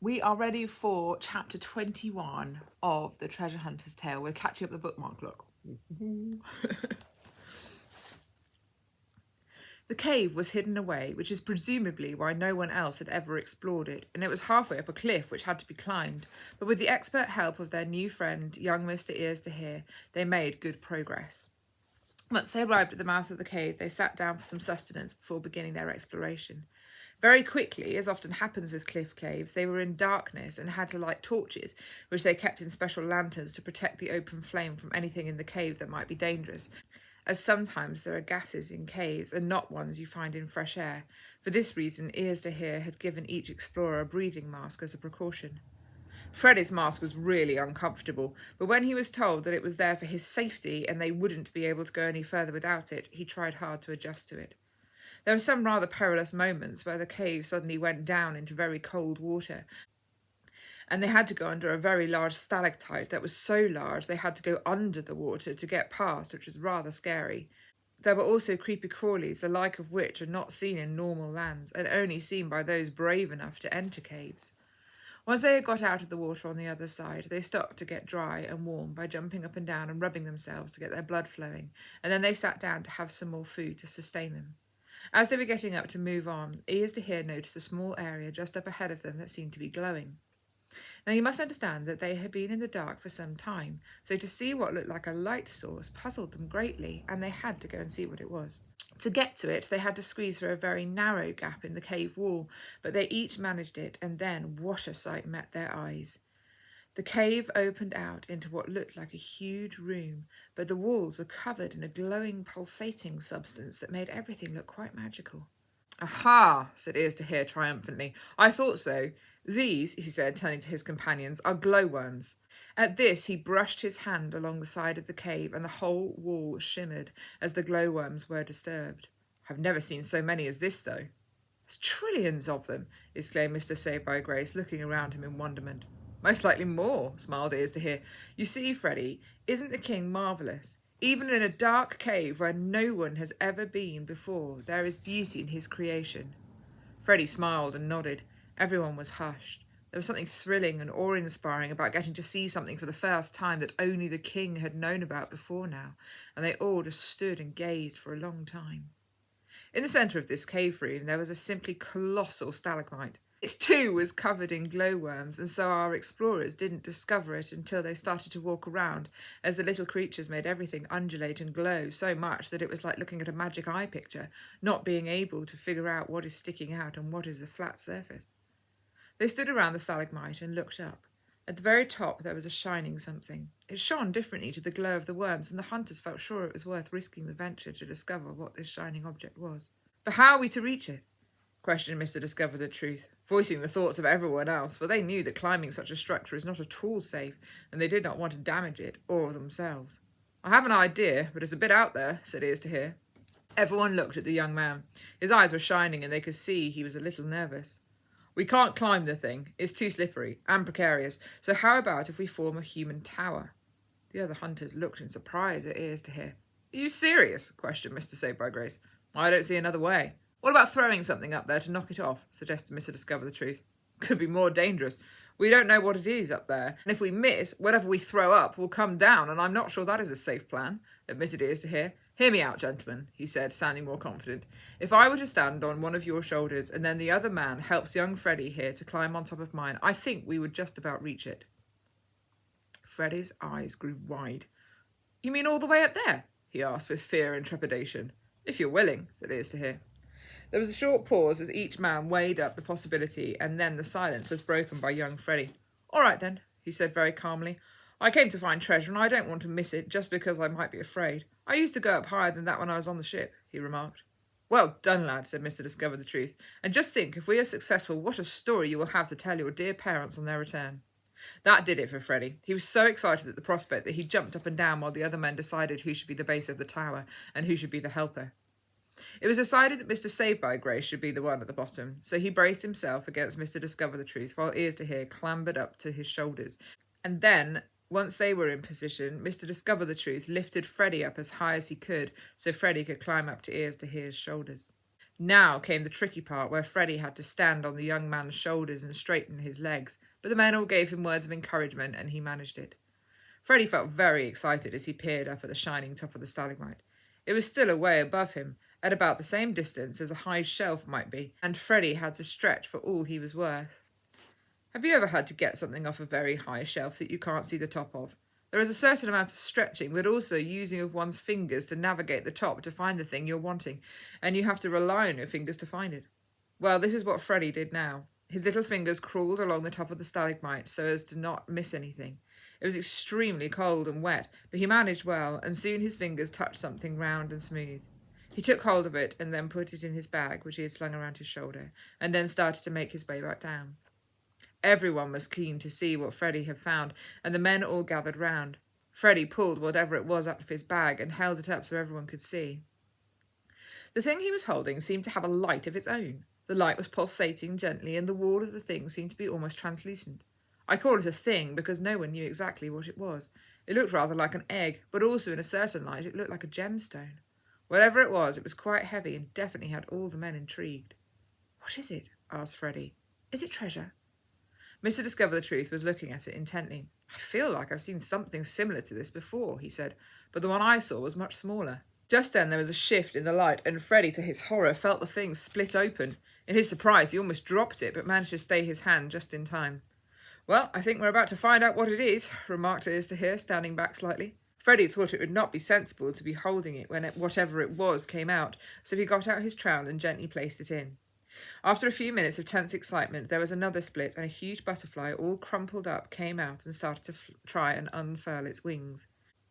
We are ready for chapter 21 of The Treasure Hunter's Tale. We're catching up the bookmark, look. The cave was hidden away, which is presumably why no one else had ever explored it, and it was halfway up a cliff which had to be climbed. But with the expert help of their new friend, young Mr. Ears to Hear, they made good progress. Once they arrived at the mouth of the cave, they sat down for some sustenance before beginning their exploration. Very quickly, as often happens with cliff caves, they were in darkness and had to light torches, which they kept in special lanterns to protect the open flame from anything in the cave that might be dangerous, as sometimes there are gases in caves and not ones you find in fresh air. For this reason, Ears to Hear had given each explorer a breathing mask as a precaution. Freddie's mask was really uncomfortable, but when he was told that it was there for his safety and they wouldn't be able to go any further without it, he tried hard to adjust to it. There were some rather perilous moments where the cave suddenly went down into very cold water, and they had to go under a very large stalactite that was so large they had to go under the water to get past, which was rather scary. There were also creepy crawlies, the like of which are not seen in normal lands, and only seen by those brave enough to enter caves. Once they had got out of the water on the other side, they stopped to get dry and warm by jumping up and down and rubbing themselves to get their blood flowing, and then they sat down to have some more food to sustain them. As they were getting up to move on, Ears to Hear noticed a small area just up ahead of them that seemed to be glowing. Now you must understand that they had been in the dark for some time, so to see what looked like a light source puzzled them greatly, and they had to go and see what it was. To get to it, they had to squeeze through a very narrow gap in the cave wall, but they each managed it, and then what a sight met their eyes. The cave opened out into what looked like a huge room, but the walls were covered in a glowing, pulsating substance that made everything look quite magical. "Aha!" said Ears to Hear triumphantly. "I thought so. These," he said, turning to his companions, "are glowworms." At this he brushed his hand along the side of the cave, and the whole wall shimmered as the glowworms were disturbed. "I've never seen so many as this, though." "There's trillions of them," exclaimed Mr. Saved by Grace, looking around him in wonderment. "Most likely more," smiled Ears to Hear. "You see, Freddie, isn't the king marvellous? Even in a dark cave where no one has ever been before, there is beauty in his creation." Freddie smiled and nodded. Everyone was hushed. There was something thrilling and awe-inspiring about getting to see something for the first time that only the king had known about before now, and they all just stood and gazed for a long time. In the centre of this cave room there was a simply colossal stalagmite. It too was covered in glowworms, and so our explorers didn't discover it until they started to walk around, as the little creatures made everything undulate and glow so much that it was like looking at a magic eye picture, not being able to figure out what is sticking out and what is a flat surface. They stood around the stalagmite and looked up. At the very top there was a shining something. It shone differently to the glow of the worms, and the hunters felt sure it was worth risking the venture to discover what this shining object was. "But how are we to reach it?" questioned Mr. Discover the Truth, voicing the thoughts of everyone else, for they knew that climbing such a structure is not at all safe, and they did not want to damage it or themselves. "I have an idea, but it's a bit out there," said Ears to Hear. Everyone looked at the young man. His eyes were shining, and they could see he was a little nervous. "We can't climb the thing. It's too slippery and precarious. So how about if we form a human tower?" The other hunters looked in surprise at Ears to Hear. "Are you serious?" questioned Mr. Saved by Grace. "I don't see another way." "What about throwing something up there to knock it off?" suggested Mr. Discover the Truth. "Could be more dangerous. We don't know what it is up there, and if we miss, whatever we throw up will come down, and I'm not sure that is a safe plan," admitted Ears to Hear. "Hear me out, gentlemen," he said, sounding more confident. "If I were to stand on one of your shoulders, and then the other man helps young Freddie here to climb on top of mine, I think we would just about reach it." Freddie's eyes grew wide. "You mean all the way up there?" he asked with fear and trepidation. "If you're willing," said Ears to Hear. There was a short pause as each man weighed up the possibility, and then the silence was broken by young Freddie. "All right, then," he said very calmly. "I came to find treasure, and I don't want to miss it just because I might be afraid. I used to go up higher than that when I was on the ship," he remarked. "Well done, lad," said Mr. Discover the Truth. "And just think, if we are successful, what a story you will have to tell your dear parents on their return." That did it for Freddie. He was so excited at the prospect that he jumped up and down while the other men decided who should be the base of the tower and who should be the helper. It was decided that Mr. Saved by Grace should be the one at the bottom, so he braced himself against Mr. Discover the Truth while Ears to Hear clambered up to his shoulders. And then, once they were in position, Mr. Discover the Truth lifted Freddie up as high as he could so Freddie could climb up to Ears to Hear's shoulders. Now came the tricky part where Freddie had to stand on the young man's shoulders and straighten his legs, but the men all gave him words of encouragement and he managed it. Freddie felt very excited as he peered up at the shining top of the stalagmite. It was still away above him, at about the same distance as a high shelf might be, and Freddie had to stretch for all he was worth. Have you ever had to get something off a very high shelf that you can't see the top of? There is a certain amount of stretching, but also using of one's fingers to navigate the top to find the thing you're wanting, and you have to rely on your fingers to find it. Well, this is what Freddie did now. His little fingers crawled along the top of the stalagmite so as to not miss anything. It was extremely cold and wet, but he managed well, and soon his fingers touched something round and smooth. He took hold of it and then put it in his bag, which he had slung around his shoulder, and then started to make his way back down. Everyone was keen to see what Freddie had found, and the men all gathered round. Freddie pulled whatever it was out of his bag and held it up so everyone could see. The thing he was holding seemed to have a light of its own. The light was pulsating gently, and the wall of the thing seemed to be almost translucent. I call it a thing because no one knew exactly what it was. It looked rather like an egg, but also in a certain light it looked like a gemstone. Whatever it was quite heavy and definitely had all the men intrigued. "What is it?" asked Freddie. "Is it treasure?" Mr. Discover the Truth was looking at it intently. "I feel like I've seen something similar to this before," he said, "but the one I saw was much smaller." Just then there was a shift in the light, and Freddie, to his horror, felt the thing split open. In his surprise, he almost dropped it, but managed to stay his hand just in time. "Well, I think we're about to find out what it is," remarked Ears to Hear, standing back slightly. Freddie thought it would not be sensible to be holding it when whatever it was came out, so he got out his trowel and gently placed it in. After a few minutes of tense excitement, there was another split, and a huge butterfly, all crumpled up, came out and started to try and unfurl its wings.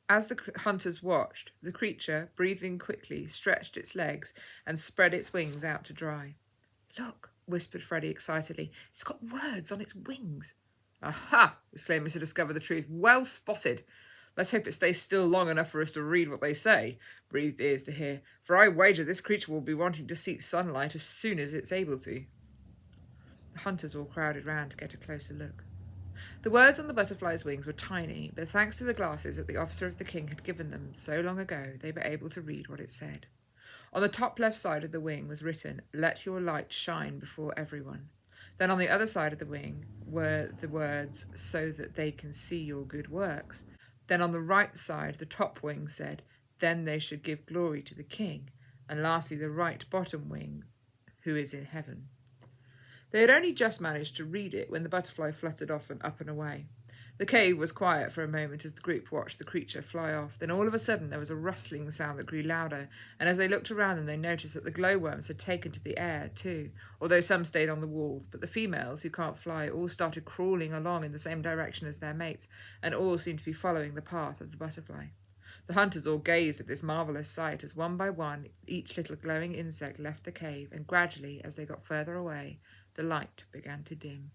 As the hunters watched, the creature, breathing quickly, stretched its legs and spread its wings out to dry. "Look," whispered Freddie excitedly, "it's got words on its wings." "Aha!" exclaimed Mr. Discover the Truth. "Well spotted. Let's hope it stays still long enough for us to read what they say," breathed Ears to Hear, "for I wager this creature will be wanting to seek sunlight as soon as it's able to." The hunters all crowded round to get a closer look. The words on the butterfly's wings were tiny, but thanks to the glasses that the officer of the king had given them so long ago, they were able to read what it said. On the top left side of the wing was written, "Let your light shine before everyone." Then on the other side of the wing were the words, "So that they can see your good works." Then on the right side, the top wing said, "Then they should give glory to the king." And lastly, the right bottom wing, "Who is in heaven." They had only just managed to read it when the butterfly fluttered off and up and away. The cave was quiet for a moment as the group watched the creature fly off. Then all of a sudden there was a rustling sound that grew louder, and as they looked around them they noticed that the glowworms had taken to the air too, although some stayed on the walls, but the females, who can't fly, all started crawling along in the same direction as their mates, and all seemed to be following the path of the butterfly. The hunters all gazed at this marvellous sight as one by one each little glowing insect left the cave, and gradually, as they got further away, the light began to dim.